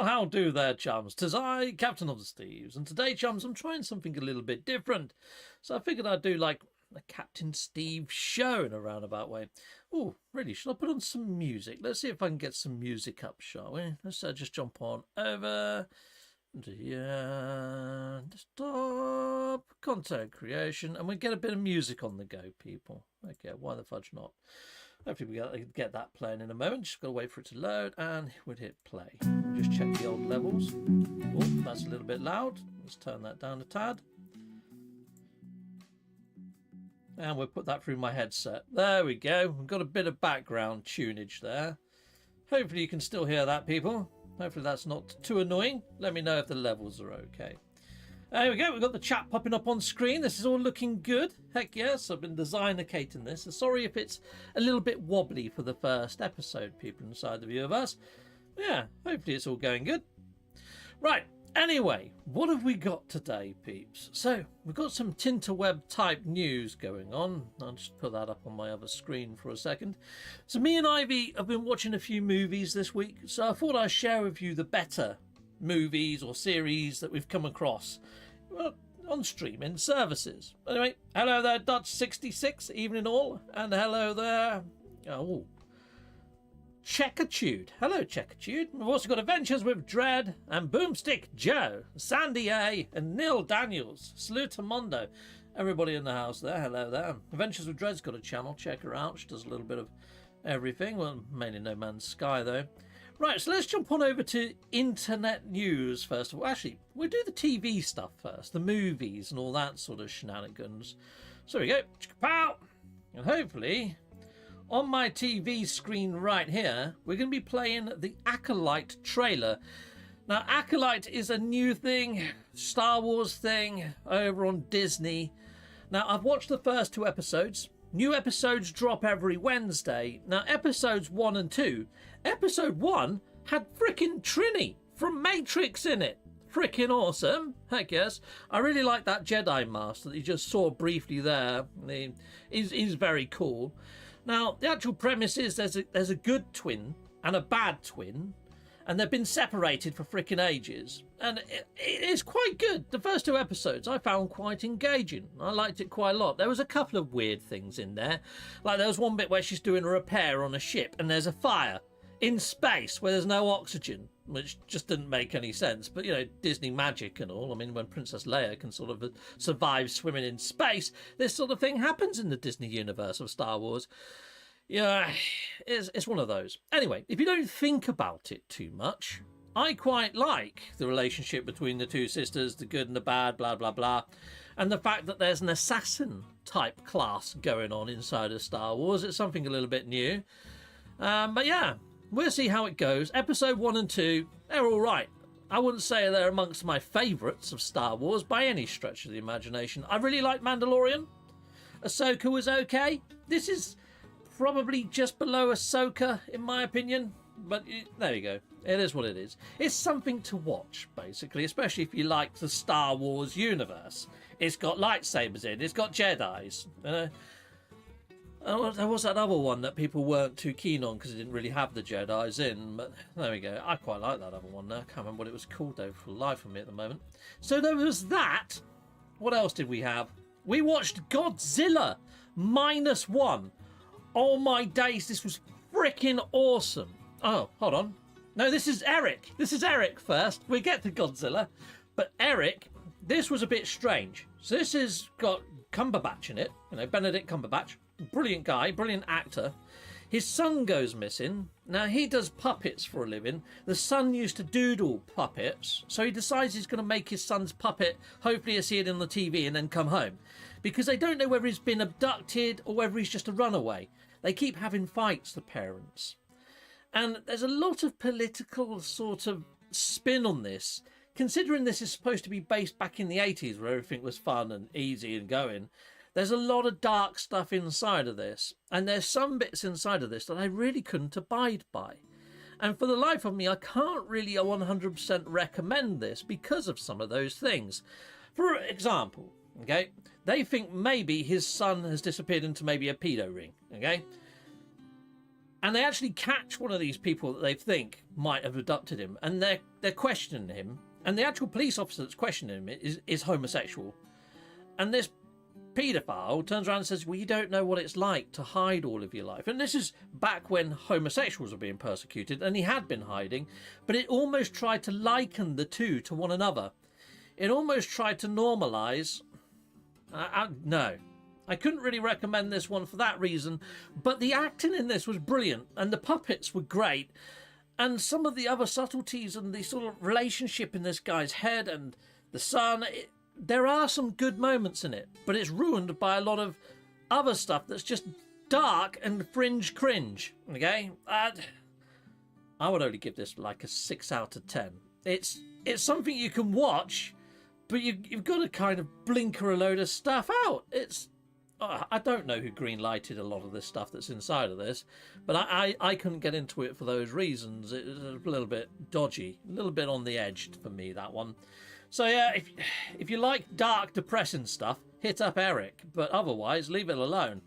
Well, how do there, chums? 'Tis I, Captain of the Steves, and today, chums, I'm trying something a little bit different. So I figured I'd do like a Captain Steve show in a roundabout way. Oh, really? Should I put on some music? Let's see if I can get some music up, shall we? Let's just jump on over to here. Stop content creation, and we get a bit of music on the go, people. Okay, why the fudge not? Hopefully we get that playing in a moment. Just got to wait for it to load, and we'd hit play. Just check the old levels. Oh, that's a little bit loud. Let's turn that down a tad. And we'll put that through my headset. There we go. We've got a bit of background tunage there. Hopefully you can still hear that, people. Hopefully that's not too annoying. Let me know if the levels are okay. There we go. We've got the chat popping up on screen. This is all looking good. Heck yes, I've been designating this. So sorry if it's a little bit wobbly for the first episode, people inside the Viewerverse. Yeah, hopefully it's all going good. Right. Anyway, what have we got today, peeps? So, we've got some Tinterweb type news going on. I'll just put that up on my other screen for a second. So me and Ivy have been watching a few movies this week, so I thought I'd share with you the better movies or series that we've come across on streaming services. Anyway, hello there, Dutch66, evening all, and hello there, Checkatude. Hello, Checkatude. We've also got Adventures with Dread and Boomstick Joe, Sandy A, and Neil Daniels. Salute to Mondo. Everybody in the house there. Hello there. Adventures with Dread's got a channel. Check her out. She does a little bit of everything. Well, mainly No Man's Sky, though. Right, so let's jump on over to internet news first of all. Actually, we'll do the TV stuff first. The movies and all that sort of shenanigans. So here we go. Pow! And hopefully, on my TV screen right here, we're going to be playing the Acolyte trailer. Now, Acolyte is a new thing, Star Wars thing, over on Disney. Now, I've watched the first 2 episodes. New episodes drop every Wednesday. Now, episodes 1 and 2. Episode 1 had frickin' Trini from Matrix in it. Frickin' awesome. Heck yes. I really like that Jedi master that you just saw briefly there. He's very cool. Now, the actual premise is there's a good twin and a bad twin, and they've been separated for frickin' ages. And it is quite good. The first 2 episodes I found quite engaging. I liked it quite a lot. There was a couple of weird things in there. Like there was one bit where she's doing a repair on a ship and there's a fire in space where there's no oxygen, which just didn't make any sense. But, you know, Disney magic and all. I mean, when Princess Leia can sort of survive swimming in space, this sort of thing happens in the Disney universe of Star Wars. Yeah, it's one of those. Anyway, if you don't think about it too much, I quite like the relationship between the 2 sisters, the good and the bad, blah, blah, blah. And the fact that there's an assassin-type class going on inside of Star Wars. It's something a little bit new. But yeah, we'll see how it goes. Episode 1 and 2, they're all right. I wouldn't say they're amongst my favourites of Star Wars by any stretch of the imagination. I really like Mandalorian. Ahsoka was okay. This is probably just below Ahsoka, in my opinion. But there you go. It is what it is. It's something to watch, basically, especially if you like the Star Wars universe. It's got lightsabers in. It's got Jedis. There was that other one that people weren't too keen on because it didn't really have the Jedis in. But there we go. I quite like that other one now. I can't remember what it was called, though, for the life of me at the moment. So there was that. What else did we have? We watched Godzilla -1. Oh my days, this was freaking awesome. Oh, hold on. No, this is Eric. This is Eric first. We get to Godzilla. But Eric, this was a bit strange. So this has got Cumberbatch in it. You know, Benedict Cumberbatch. Brilliant guy, brilliant actor. His son goes missing. Now, he does puppets for a living. The son used to doodle puppets. So he decides he's going to make his son's puppet. Hopefully he'll see it on the TV and then come home. Because they don't know whether he's been abducted or whether he's just a runaway. They keep having fights, the parents. And there's a lot of political sort of spin on this. Considering this is supposed to be based back in the 80s where everything was fun and easy and going. There's a lot of dark stuff inside of this. And there's some bits inside of this that I really couldn't abide by. And for the life of me, I can't really 100% recommend this because of some of those things. For example, okay, they think maybe his son has disappeared into maybe a pedo ring, okay? And they actually catch one of these people that they think might have abducted him, and they're questioning him. And the actual police officer that's questioning him is homosexual. And this paedophile turns around and says, well, you don't know what it's like to hide all of your life. And this is back when homosexuals were being persecuted, and he had been hiding, but it almost tried to liken the two to one another. It almost tried to normalise. No. I couldn't really recommend this one for that reason, but the acting in this was brilliant, and the puppets were great, and some of the other subtleties and the sort of relationship in this guy's head and the son, there are some good moments in it, but it's ruined by a lot of other stuff that's just dark and fringe cringe, okay? I would only give this like a 6 out of 10. It's something you can watch, but you've got to kind of blinker a load of stuff out. I don't know who green-lighted a lot of this stuff that's inside of this, but I couldn't get into it for those reasons. It was a little bit dodgy, a little bit on the edge for me, that one. So yeah, if you like dark, depressing stuff, hit up Eric, but otherwise, leave it alone.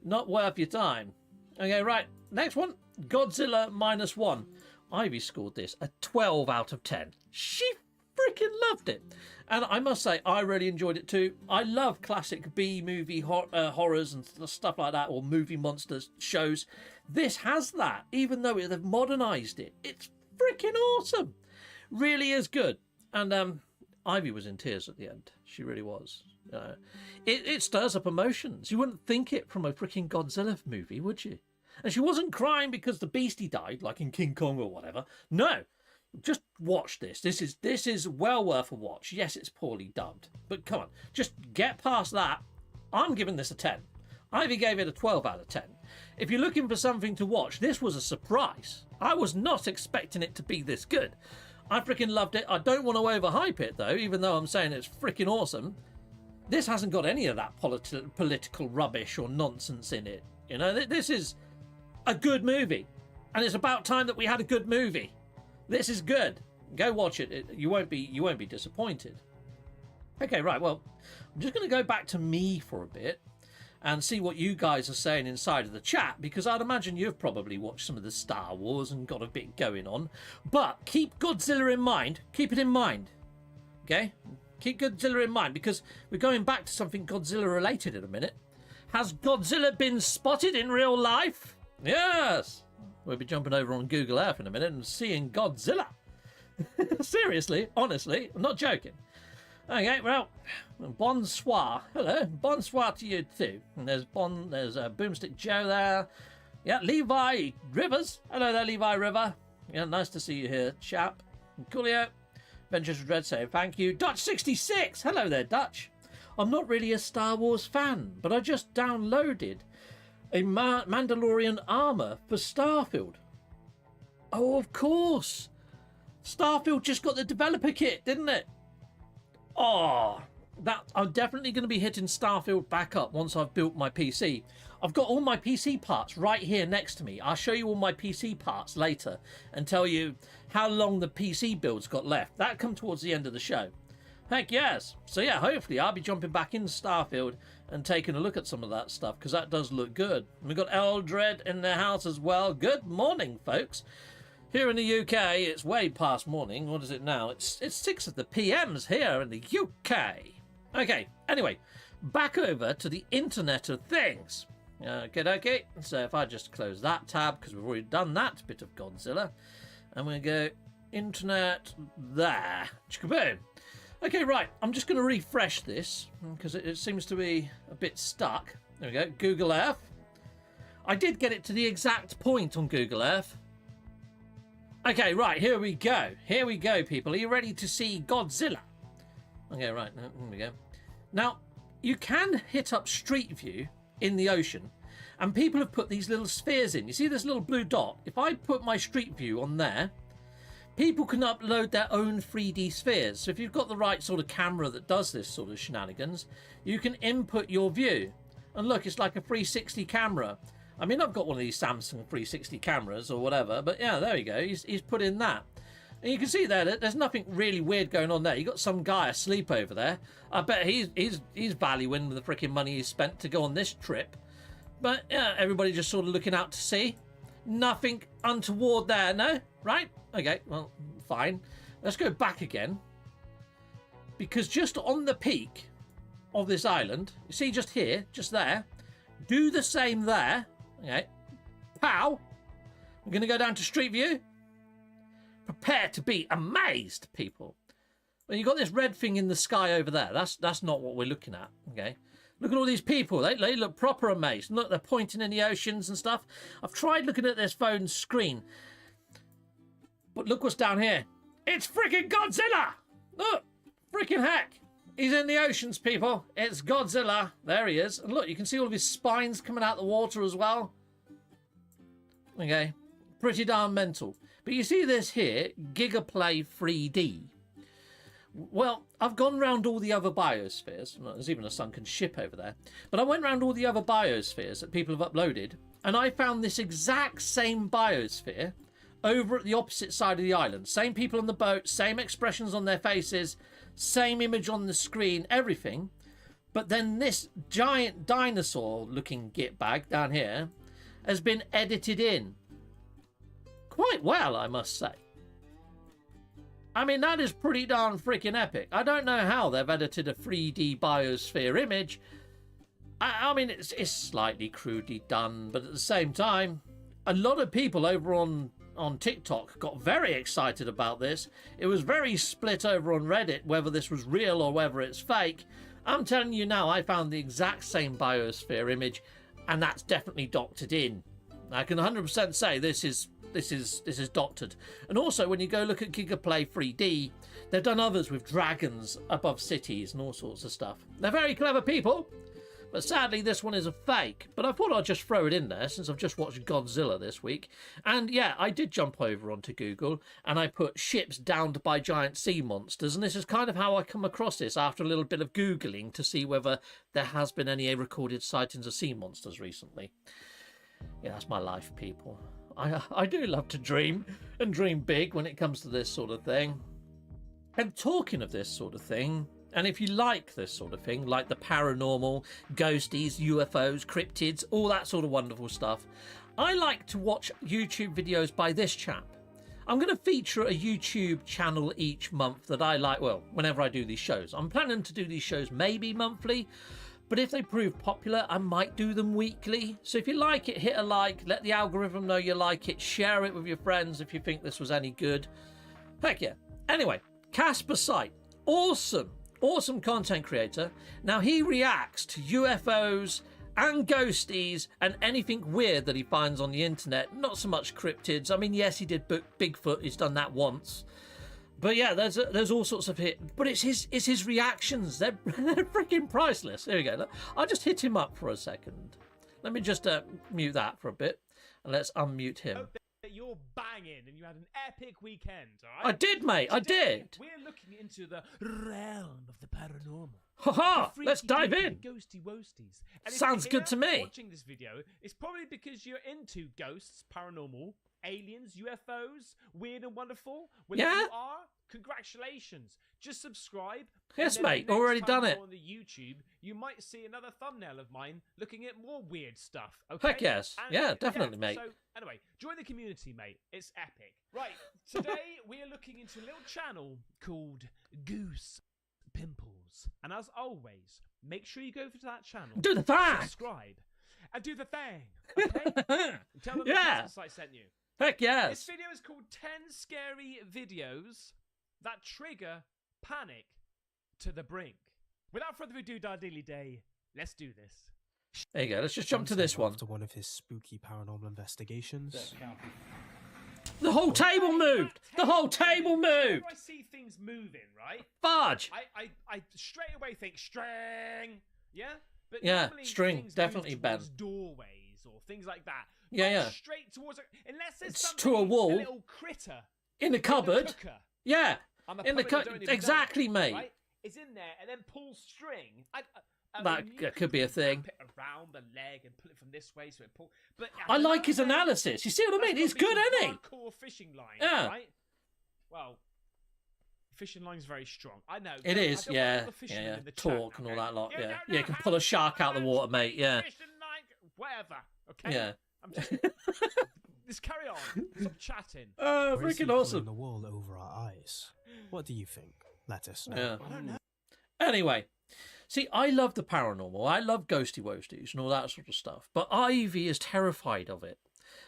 Not worth your time. Okay, right, next one, Godzilla -1. Ivy scored this a 12 out of 10. She freaking loved it. And I must say, I really enjoyed it too. I love classic B-movie horrors and stuff like that, or movie monsters shows. This has that, even though they've modernised it. It's freaking awesome. Really is good. And Ivy was in tears at the end. She really was. It stirs up emotions. You wouldn't think it from a freaking Godzilla movie, would you? And she wasn't crying because the beastie died, like in King Kong or whatever. No. Just watch this. This is well worth a watch. Yes, it's poorly dubbed, but come on, just get past that. I'm giving this a 10. Ivy gave it a 12 out of 10. If you're looking for something to watch, this was a surprise. I was not expecting it to be this good. I freaking loved it. I don't want to overhype it though, even though I'm saying it's freaking awesome. This hasn't got any of that political rubbish or nonsense in it. You know, this is a good movie, and it's about time that we had a good movie. This is good. Go watch it. You won't be disappointed. Okay, right. Well, I'm just going to go back to me for a bit and see what you guys are saying inside of the chat, because I'd imagine you've probably watched some of the Star Wars and got a bit going on. But keep Godzilla in mind. Keep it in mind. Okay? Keep Godzilla in mind, because we're going back to something Godzilla related in a minute. Has Godzilla been spotted in real life? Yes. We'll be jumping over on Google Earth in a minute and seeing Godzilla. Seriously, honestly, I'm not joking. Okay, well, bonsoir. Hello, bonsoir to you too. And there's Boomstick Joe there. Yeah, Levi Rivers. Hello there, Levi River. Yeah, nice to see you here, chap. Coolio. Ventures with Dread saying thank you. Dutch66. Hello there, Dutch. I'm not really a Star Wars fan, but I just downloaded a Mandalorian armor for Starfield. Oh, of course. Starfield just got the developer kit, didn't it? Oh, I'm definitely going to be hitting Starfield back up once I've built my PC. I've got all my PC parts right here next to me. I'll show you all my PC parts later and tell you how long the PC build's got left. That'll come towards the end of the show. Heck yes. So yeah, hopefully I'll be jumping back into Starfield and taking a look at some of that stuff, because that does look good. We've got Eldred in the house as well. Good morning, folks. Here in the UK, it's way past morning. What is it now? It's 6 of the PMs here in the UK. Okay, anyway, back over to the Internet of Things. Okay. So if I just close that tab, because we've already done that bit of Godzilla, I'm going to go Internet there. Chickaboom. Okay, right, I'm just going to refresh this because it seems to be a bit stuck. There we go, Google Earth. I did get it to the exact point on Google Earth. Okay, right, here we go. Here we go, people. Are you ready to see Godzilla? Okay, right, here we go. Now, you can hit up Street View in the ocean, and people have put these little spheres in. You see this little blue dot? If I put my Street View on there, people can upload their own 3D spheres. So if you've got the right sort of camera that does this sort of shenanigans, you can input your view. And look, it's like a 360 camera. I mean, I've got one of these Samsung 360 cameras or whatever, but yeah, there we go. He's put in that. And you can see there that there's nothing really weird going on there. You got some guy asleep over there. I bet he's valuing the freaking money he spent to go on this trip. But yeah, everybody just sort of looking out to sea. Nothing untoward there, no? Right? Okay, well, fine. Let's go back again. Because just on the peak of this island, you see just here, just there, do the same there. Okay. Pow. I'm going to go down to Street View. Prepare to be amazed, people. Well, you've got this red thing in the sky over there. That's not what we're looking at, okay? Look at all these people. They look proper amazed. Look, they're pointing in the oceans and stuff. I've tried looking at this phone screen. But look what's down here. It's freaking Godzilla! Look! Freaking heck! He's in the oceans, people. It's Godzilla. There he is. And look, you can see all of his spines coming out the water as well. Okay. Pretty darn mental. But you see this here, Gigaplay 3D. Well, I've gone round all the other biospheres. Well, there's even a sunken ship over there. But I went round all the other biospheres that people have uploaded, and I found this exact same biosphere over at the opposite side of the island. Same people on the boat, same expressions on their faces, same image on the screen, everything. But then this giant dinosaur-looking git bag down here has been edited in. Quite well, I must say. I mean, that is pretty darn freaking epic. I don't know how they've edited a 3D biosphere image. I mean, it's slightly crudely done, but at the same time, a lot of people over on TikTok got very excited about this. It was very split over on Reddit whether this was real or whether it's fake. I'm telling you now, I found the exact same biosphere image, and that's definitely doctored in. I can 100% say this is doctored. And also, when you go look at Gigaplay 3D, they've done others with dragons above cities and all sorts of stuff. They're very clever people, but sadly this one is a fake. But I thought I'd just throw it in there since I've just watched Godzilla this week. And yeah, I did jump over onto Google and I put ships downed by giant sea monsters, and this is kind of how I come across this after a little bit of Googling to see whether there has been any recorded sightings of sea monsters recently. Yeah, that's my life, people. I do love to dream, and dream big when it comes to this sort of thing. And talking of this sort of thing, and if you like this sort of thing, like the paranormal, ghosties, UFOs, cryptids, all that sort of wonderful stuff, I like to watch YouTube videos by this chap. I'm going to feature a YouTube channel each month that I like, well, whenever I do these shows. I'm planning to do these shows maybe monthly, but if they prove popular, I might do them weekly. So if you like it, hit a like, let the algorithm know you like it, share it with your friends if you think this was any good. Heck yeah. Anyway, Casper Sight, awesome content creator. Now he reacts to UFOs and ghosties and anything weird that he finds on the internet. Not so much cryptids. I mean, yes, he did Bigfoot. He's done that once. But yeah, there's all sorts of hit. But it's his reactions. They're freaking priceless. Here we go. I'll just hit him up for a second. Let me just mute that for a bit, and let's unmute him. You're banging, and you had an epic weekend. All right? I did, mate. I did. We're looking into the realm of the paranormal. Haha! Let's dive in. Ghosty woasties. And Sounds good to me. Watching this video, it's probably because you're into ghosts, paranormal, aliens, UFOs, weird and wonderful. Well, yeah. If you are, congratulations. Just subscribe. Yes, mate. Already done it. On the YouTube, you might see another thumbnail of mine looking at more weird stuff. Okay? Heck yes. And, yeah, definitely, mate. So, anyway, join the community, mate. It's epic. Right, today we're looking into a little channel called Goose Pimples. And as always, make sure you go to that channel. Do the thing. Subscribe. And do the thing. Okay? And tell them the site sent you. Heck yes. This video is called 10 Scary Videos That Trigger Panic to the Brink. Without further ado, Dardilly Day, let's do this. There you go. Let's just jump to this one. After one of his spooky paranormal investigations. The whole table moved. The whole table moved. Whenever I see things moving, right? Fudge. I straight away think string. Yeah? But yeah, string. Definitely Ben. Doorways or things like that. Yeah, yeah. Straight towards unless there's it's something, to a wall. A little critter. In a cupboard. Yeah. In the exactly, mate. Right? It's in there and then pull string. That could be a thing. Wrap it around the leg and pull it from this way so it pull. But I like his analysis. You see what I mean? He's good, isn't he? Hardcore fishing line. Yeah. Right? Well, fishing line's very strong. I know. It is. Yeah. Yeah. Talk and all that lot. Yeah. Yeah. You can pull a shark out of the water, mate. Yeah. Fishing line, whatever. Okay. Yeah. Just carry on. Stop chatting. Or is he Freaking pulling awesome. the wool over our eyes? What do you think? Let us know. Yeah. I don't know. Anyway, see, I love the paranormal. I love ghosty woasties and all that sort of stuff. But Ivy is terrified of it.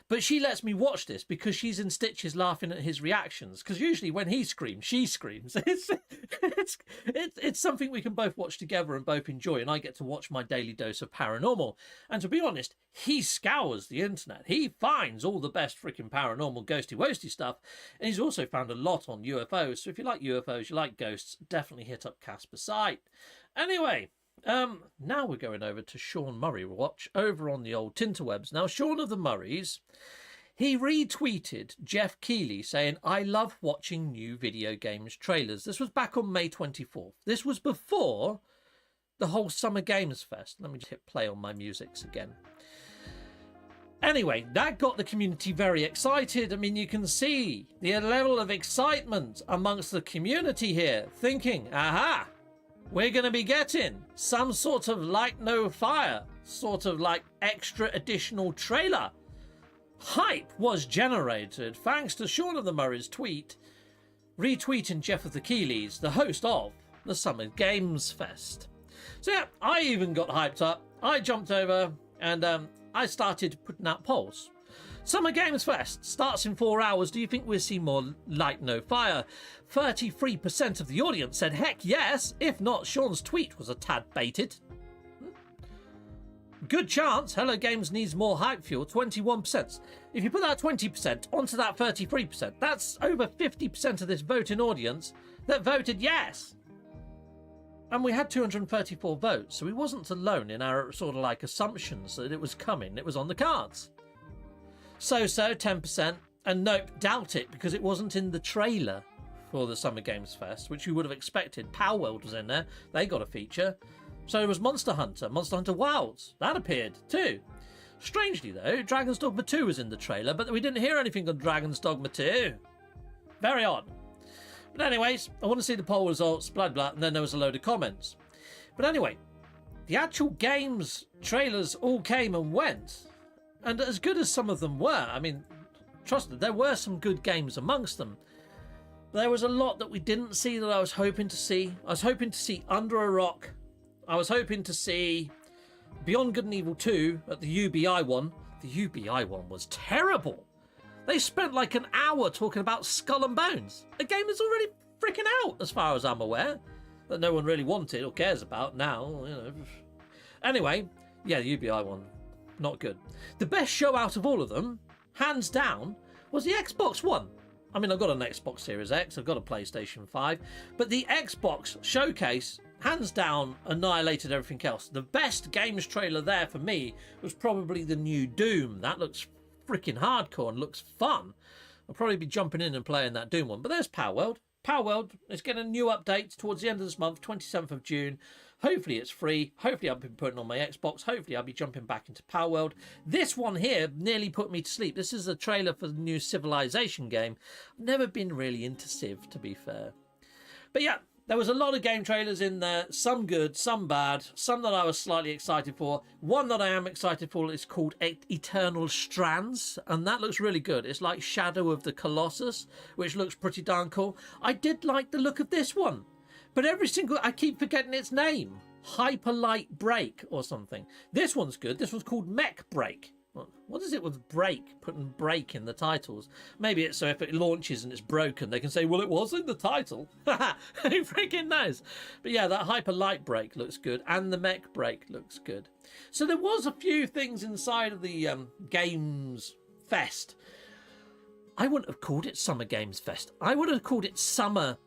But she lets me watch this because she's in stitches laughing at his reactions. Because usually when he screams, she screams. It's something we can both watch together and both enjoy. And I get to watch my daily dose of paranormal. And to be honest, he scours the internet. He finds all the best freaking paranormal ghosty woasty stuff. And he's also found a lot on UFOs. So if you like UFOs, you like ghosts, definitely hit up Casper Sight. Anyway, now we're going over to Sean Murray Watch over on the old Tinterwebs. Now, Sean of the Murrays, he retweeted Jeff Keighley saying, I love watching new video games trailers. This was back on May 24th. This was before the whole Summer Games Fest. Let me just hit play on my musics again. Anyway, that got the community very excited. I mean, you can see the level of excitement amongst the community here, thinking, aha, we're going to be getting some sort of light no fire, sort of like extra additional trailer. Hype was generated thanks to Sean of the Murray's tweet, retweeting Jeff of the Keighley's, the host of the Summer Games Fest. So yeah, I even got hyped up. I jumped over and I started putting out polls. Summer Games Fest starts in 4 hours. Do you think we'll see more light no fire? 33% of the audience said heck yes. If not, Sean's tweet was a tad baited. Good chance Hello Games needs more hype fuel, 21%. If you put that 20% onto that 33%, that's over 50% of this voting audience that voted yes. And we had 234 votes, so we wasn't alone in our sort of like assumptions that it was coming. It was on the cards. So-so, 10%. And nope, doubt it, because it wasn't in the trailer for the Summer Games Fest, which you would have expected. Palworld was in there. They got a feature. So it was Monster Hunter Wilds. That appeared too. Strangely, though, Dragon's Dogma 2 was in the trailer, but we didn't hear anything on Dragon's Dogma 2. Very odd. But anyways, I want to see the poll results, blah, blah, and then there was a load of comments. But anyway, the actual games trailers all came and went. And as good as some of them were, I mean, trust me, there were some good games amongst them. But there was a lot that we didn't see that I was hoping to see. I was hoping to see Under a Rock. I was hoping to see Beyond Good and Evil 2 at the UBI one. The UBI one was terrible. They spent like an hour talking about Skull and Bones, a game that's already freaking out as far as I'm aware, that no one really wanted or cares about now. You know. Anyway, yeah, the UBI one, not good. The best show out of all of them, hands down, was the Xbox One. I mean, I've got an Xbox Series X, I've got a PlayStation 5, but the Xbox showcase, hands down, annihilated everything else. The best games trailer there for me was probably the new Doom. That looks freaking hardcore and looks fun. I'll probably be jumping in and playing that Doom one. But there's Palworld. Palworld is getting a new update towards the end of this month, 27th of June. Hopefully it's free. Hopefully I'll be putting on my Xbox. Hopefully I'll be jumping back into Palworld. This one here nearly put me to sleep. This is a trailer for the new Civilization game. I've never been really into Civ, to be fair. But yeah, there was a lot of game trailers in there. Some good, some bad. Some that I was slightly excited for. One that I am excited for is called Eternal Strands. And that looks really good. It's like Shadow of the Colossus, which looks pretty darn cool. I did like the look of this one. But I keep forgetting its name. Hyperlight Break or something. This one's good. This one's called Mech Break. What is it with break? Putting break in the titles. Maybe it's so if it launches and it's broken, they can say, well, it was in the title. Who freaking knows? But yeah, that Hyperlight Break looks good. And the Mech Break looks good. So there was a few things inside of the Games Fest. I wouldn't have called it Summer Games Fest. I would have called it Summer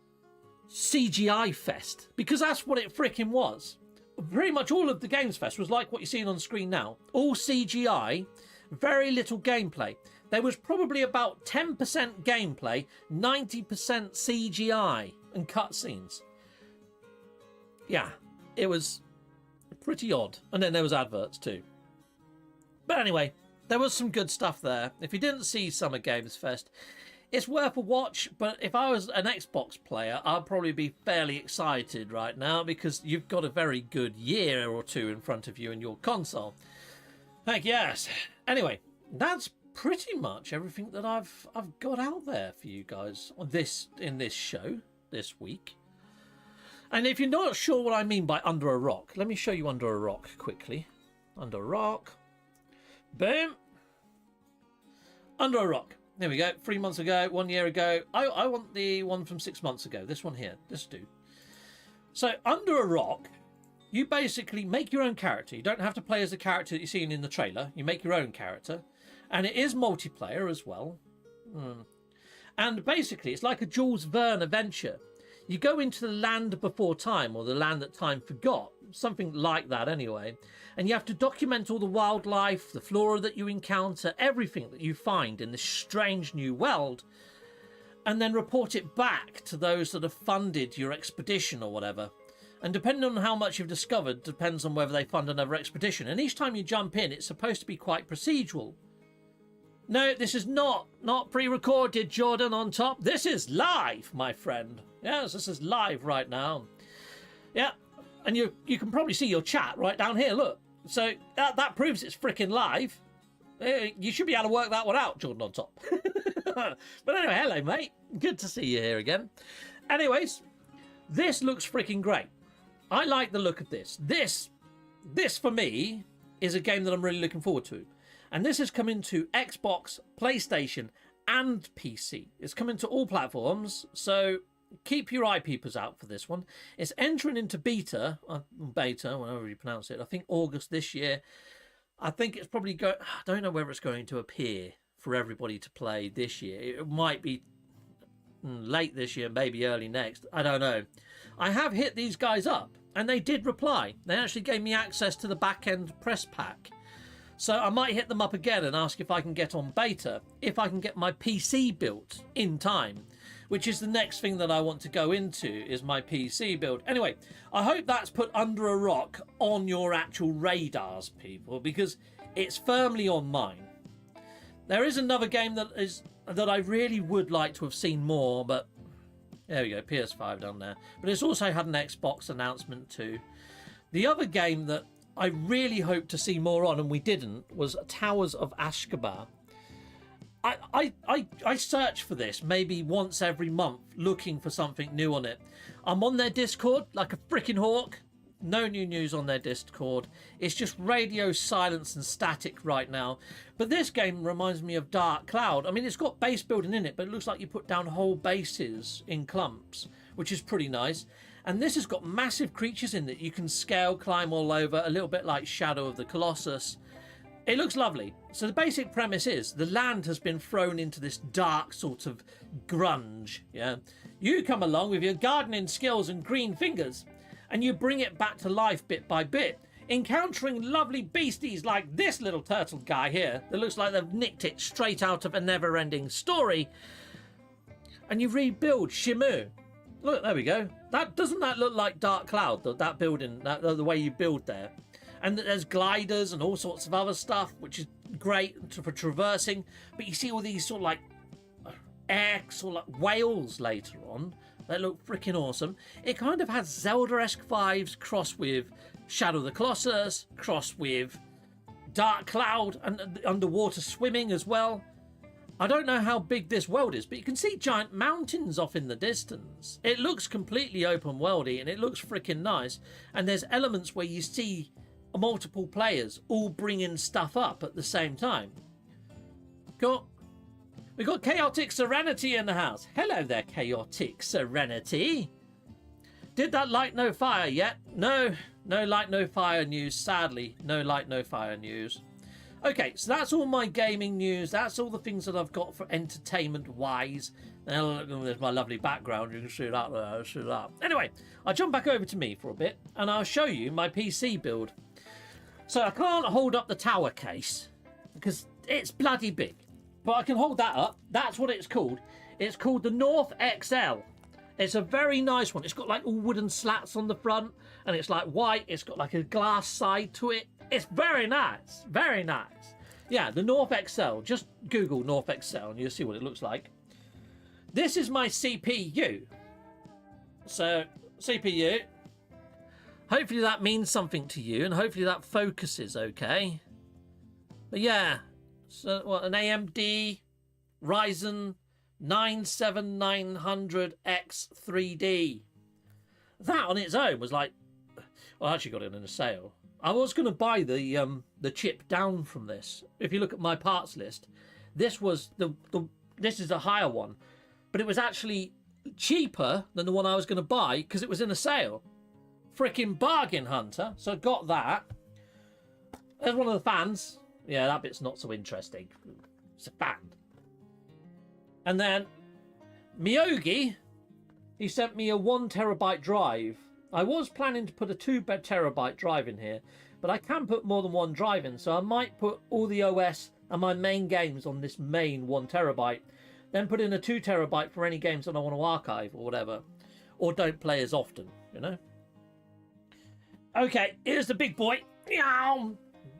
CGI Fest, because that's what it freaking was. Pretty much all of the Games Fest was like what you're seeing on screen now. All CGI, very little gameplay. There was probably about 10% gameplay, 90% CGI and cutscenes. Yeah, it was pretty odd. And then there was adverts too. But anyway, there was some good stuff there. If you didn't see Summer Games Fest, it's worth a watch, but if I was an Xbox player, I'd probably be fairly excited right now because you've got a very good year or two in front of you in your console. Heck yes. Anyway, that's pretty much everything that I've got out there for you guys on in this show this week. And if you're not sure what I mean by under a rock, let me show you under a rock quickly. Under a rock. Boom. Under a rock. There we go. 3 months ago, 1 year ago. I want the one from 6 months ago. This one here. This dude. So under a rock, you basically make your own character. You don't have to play as the character that you're seeing in the trailer. You make your own character. And it is multiplayer as well. And basically, it's like a Jules Verne adventure. You go into the land before time, or the land that time forgot. Something like that anyway. And you have to document all the wildlife, the flora that you encounter, everything that you find in this strange new world. And then report it back to those that have funded your expedition or whatever. And depending on how much you've discovered, depends on whether they fund another expedition. And each time you jump in, it's supposed to be quite procedural. No, this is not pre-recorded, Jordan, on top. This is live, my friend. Yes, this is live right now. Yeah, and you can probably see your chat right down here, look. So that proves it's freaking live. You should be able to work that one out, Jordan, on top. But anyway, hello, mate. Good to see you here again. Anyways, this looks freaking great. I like the look of this. This, for me, is a game that I'm really looking forward to. And this is coming to Xbox, PlayStation, and PC. It's coming to all platforms, so keep your eye peepers out for this one. It's entering into beta, whatever you pronounce it, I think August this year. I think it's probably I don't know whether it's going to appear for everybody to play this year. It might be late this year, maybe early next. I don't know. I have hit these guys up, and they did reply. They actually gave me access to the back-end press pack. So I might hit them up again and ask if I can get on beta, if I can get my PC built in time, which is the next thing that I want to go into, is my PC build. Anyway, I hope that's put under a rock on your actual radars, people, because it's firmly on mine. There is another game that I really would like to have seen more, but there we go, PS5 down there. But it's also had an Xbox announcement too. The other game that I really hoped to see more on, and we didn't, was Towers of Ashgabat. I search for this maybe once every month, looking for something new on it. I'm on their Discord like a freaking hawk. No new news on their Discord. It's just radio silence and static right now. But this game reminds me of Dark Cloud. I mean, it's got base building in it, but it looks like you put down whole bases in clumps, which is pretty nice. And this has got massive creatures in that you can scale, climb all over, a little bit like Shadow of the Colossus. It looks lovely. So the basic premise is the land has been thrown into this dark sort of grunge. Yeah, you come along with your gardening skills and green fingers, and you bring it back to life bit by bit, encountering lovely beasties like this little turtle guy here that looks like they've nicked it straight out of a never-ending story. And you rebuild Shimu. Look, there we go. Doesn't that look like Dark Cloud, that building, the way you build there? And there's gliders and all sorts of other stuff, which is great for traversing. But you see all these sort of like sort of like whales later on. They look freaking awesome. It kind of has Zelda-esque vibes, crossed with Shadow of the Colossus, crossed with Dark Cloud, and underwater swimming as well. I don't know how big this world is, but you can see giant mountains off in the distance. It looks completely open worldy, and it looks freaking nice. And there's elements where you see multiple players all bringing stuff up at the same time. We got Chaotic Serenity in the house. Hello there, Chaotic Serenity. Did that light no fire yet? No light no fire news. Sadly, no light no fire news. Okay, so that's all my gaming news. That's all the things that I've got for entertainment-wise. Now, there's my lovely background. You can see that there. See that. Anyway, I'll jump back over to me for a bit, and I'll show you my PC build. So I can't hold up the tower case, because it's bloody big. But I can hold that up. That's what it's called. It's called the North XL. It's a very nice one. It's got like all wooden slats on the front, and it's like white. It's got like a glass side to it. It's very nice. Very nice. Yeah, the North XL. Just Google North XL and you'll see what it looks like. This is my CPU. So, CPU. Hopefully that means something to you, and hopefully that focuses okay. But yeah, So, what, an AMD Ryzen 97900X 3D. That on its own was like, well, I actually got it in a sale. I was going to buy the chip down from this. If you look at my parts list, this was this is a higher one, but it was actually cheaper than the one I was going to buy because it was in a sale. Frickin' bargain hunter. So I got that. There's one of the fans. Yeah, that bit's not so interesting. It's a fan. And then Miyogi, he sent me a 1 terabyte drive. I was planning to put a 2 terabyte drive in here, but I can put more than one drive in, so I might put all the OS and my main games on this main 1 terabyte, then put in a 2 terabyte for any games that I want to archive or whatever, or don't play as often, you know. Okay, here's the big boy.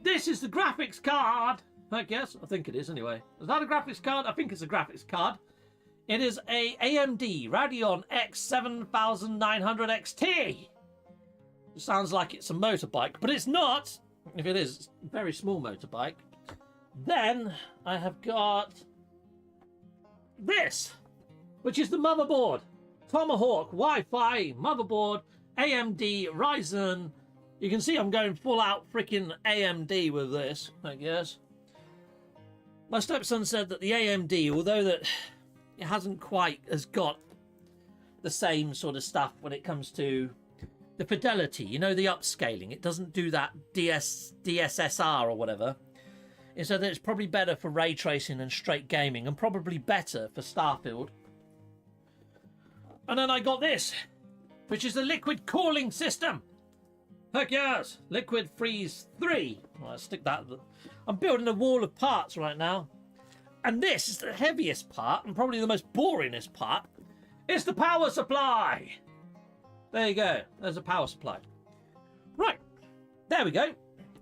This is the graphics card. I guess. I think it is anyway. Is that a graphics card? I think it's a graphics card. It is a AMD Radeon X7900 XT. It sounds like it's a motorbike, but it's not. If it is, it's a very small motorbike. Then I have got this, which is the motherboard. Tomahawk Wi-Fi motherboard, AMD Ryzen. You can see I'm going full out freaking AMD with this, I guess. My stepson said that the AMD, although that it hasn't quite has got the same sort of stuff when it comes to the fidelity, you know, the upscaling. It doesn't do that DSSR or whatever. He said that it's probably better for ray tracing and straight gaming, and probably better for Starfield. And then I got this, which is the liquid cooling system. Heck yes, Liquid Freeze 3. Well, I'll stick that. I'm building a wall of parts right now. And this is the heaviest part, and probably the most boringest part. It's the power supply. There you go. There's a power supply. Right. There we go.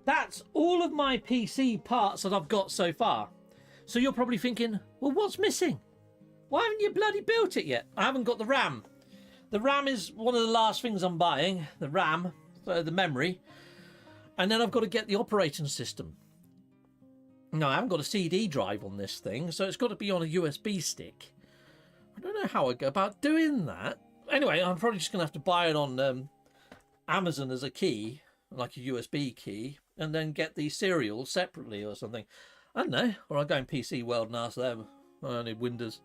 That's all of my PC parts that I've got so far. So you're probably thinking, well, what's missing? Why haven't you bloody built it yet? I haven't got the RAM. The RAM is one of the last things I'm buying. The RAM. The memory, and then I've got to get the operating system. No, I haven't got a CD drive on this thing, so it's got to be on a USB stick. I don't know how I go about doing that. Anyway, I'm probably just going to have to buy it on Amazon as a key, like a USB key, and then get the serials separately or something. I don't know, or I'll go in PC World and ask them. I need Windows.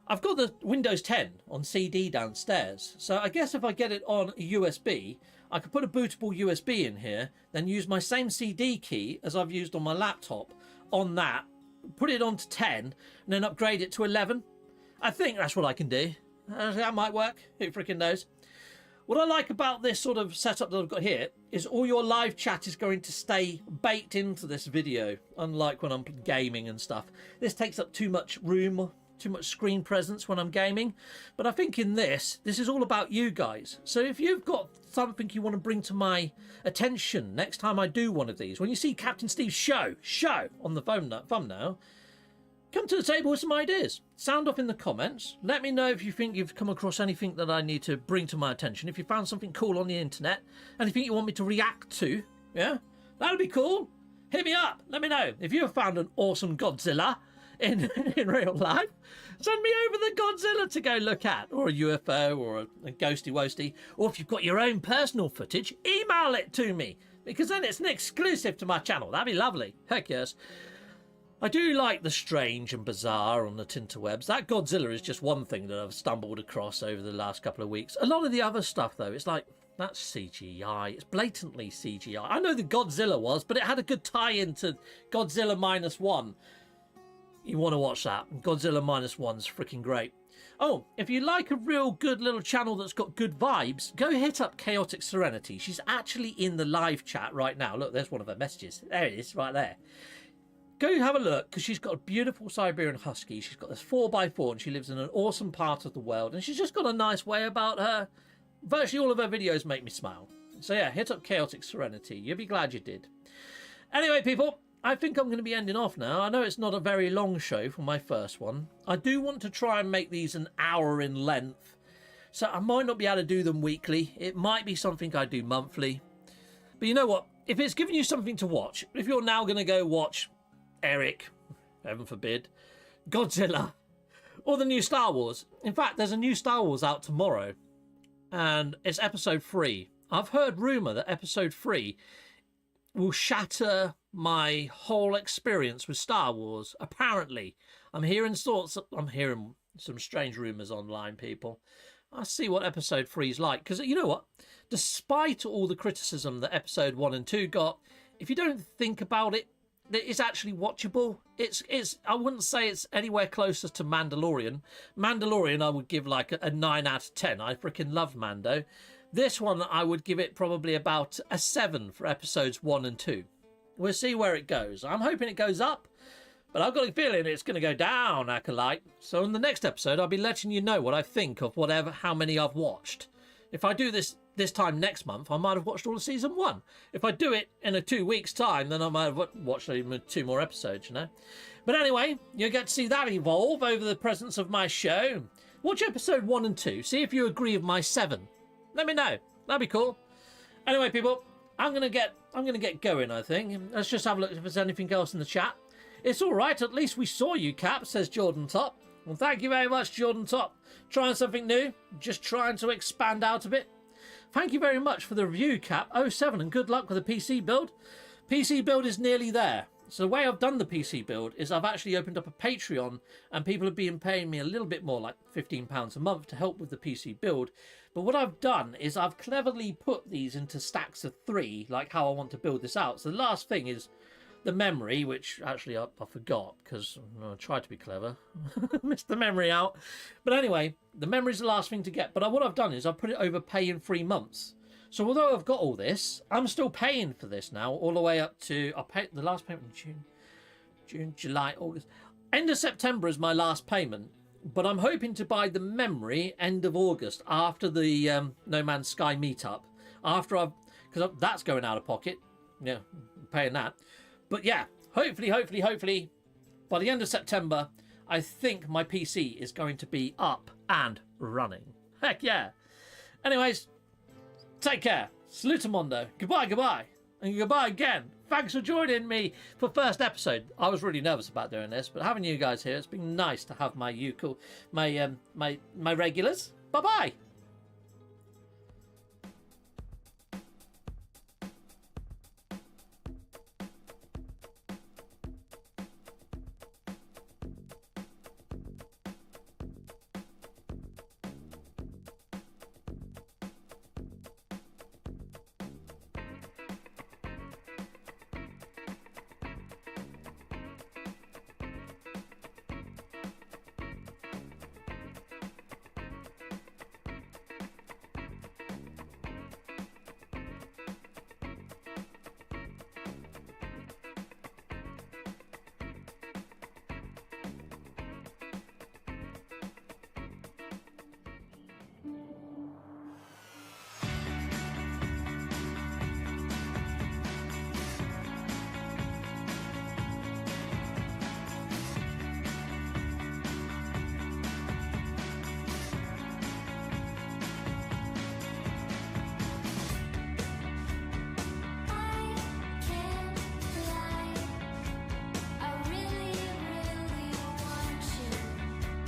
I've got the Windows 10 on CD downstairs, so I guess if I get it on a USB, I could put a bootable USB in here, then use my same CD key as I've used on my laptop on that, put it onto 10, and then upgrade it to 11. I think that's what I can do. That might work. Who freaking knows? What I like about this sort of setup that I've got here is all your live chat is going to stay baked into this video, unlike when I'm gaming and stuff. This takes up too much room, too much screen presence when I'm gaming, but I think in this is all about you guys. So if you've got something you want to bring to my attention next time I do one of these, when you see Captain Steve's show on the thumbnail, come to the table with some ideas. Sound off in the comments. Let me know if you think you've come across anything that I need to bring to my attention. If you found something cool on the internet, anything you want me to react to, yeah, that'll be cool. Hit me up. Let me know if you have found an awesome Godzilla in real life. Send me over the Godzilla to go look at, or a UFO, or a ghosty woasty, or if you've got your own personal footage, email it to me, because then it's an exclusive to my channel. That'd be lovely. Heck yes. I do like the strange and bizarre on the tinterwebs. That Godzilla is just one thing that I've stumbled across over the last couple of weeks. A lot of the other stuff, though, it's like, that's CGI. It's blatantly CGI. I know the Godzilla was, but it had a good tie-in to Godzilla -1. You want to watch that. Godzilla -1's freaking great. Oh, if you like a real good little channel that's got good vibes, go hit up Chaotic Serenity. She's actually in the live chat right now. Look, there's one of her messages. There it is, right there. Go have a look, because she's got a beautiful Siberian Husky. She's got this 4x4, and she lives in an awesome part of the world. And she's just got a nice way about her. Virtually all of her videos make me smile. So yeah, hit up Chaotic Serenity. You'll be glad you did. Anyway, people, I think I'm going to be ending off now. I know it's not a very long show for my first one. I do want to try and make these an hour in length. So I might not be able to do them weekly. It might be something I do monthly. But you know what? If it's giving you something to watch, if you're now going to go watch Eric heaven forbid, Godzilla, or the new Star Wars. In fact, there's a new Star Wars out tomorrow, and it's episode 3. I've heard rumour that episode 3 will shatter my whole experience with Star Wars. Apparently, I'm hearing some strange rumours online, people. I'll see what episode 3 is like, because you know what? Despite all the criticism that episode 1 and 2 got, if you don't think about it, it's actually watchable. It's I wouldn't say it's anywhere closer to Mandalorian. Mandalorian I would give like a 9 out of 10. I freaking love Mando. This one I would give it probably about a 7 for episodes 1 and 2. We'll see where it goes. I'm hoping it goes up, but I've got a feeling it's going to go down, Acolyte. So in the next episode, I'll be letting you know what I think of how many I've watched. If I do this time next month, I might have watched all of season 1. If I do it in a 2 weeks' time, then I might have watched 2 more episodes, you know. But anyway, you'll get to see that evolve over the presence of my show. Watch episode 1 and 2. See if you agree with my 7. Let me know. That'd be cool. Anyway, people, I'm gonna get going, I think. Let's just have a look if there's anything else in the chat. It's all right. At least we saw you, Cap, says Jordan Top. Well, thank you very much, Jordan Top. Trying something new. Just trying to expand out a bit. Thank you very much for the review, Cap07, and good luck with the PC build. PC build is nearly there. So the way I've done the PC build is I've actually opened up a Patreon, and people have been paying me a little bit more, like £15 a month, to help with the PC build. But what I've done is I've cleverly put these into stacks of 3, like how I want to build this out. So the last thing is the memory, which actually I forgot because I tried to be clever. Missed the memory out. But anyway, the memory's the last thing to get. But what I've done is I've put it over pay in 3 months. So although I've got all this, I'm still paying for this now, all the way up to, I'll pay the last payment in June, July, August. End of September is my last payment. But I'm hoping to buy the memory end of August, after the No Man's Sky meetup. Because that's going out of pocket. Yeah, I'm paying that. But yeah, hopefully, by the end of September, I think my PC is going to be up and running. Heck yeah. Anyways, take care. Salutamondo. Goodbye. And goodbye again. Thanks for joining me for first episode. I was really nervous about doing this, but having you guys here, it's been nice to have my regulars. Bye-bye.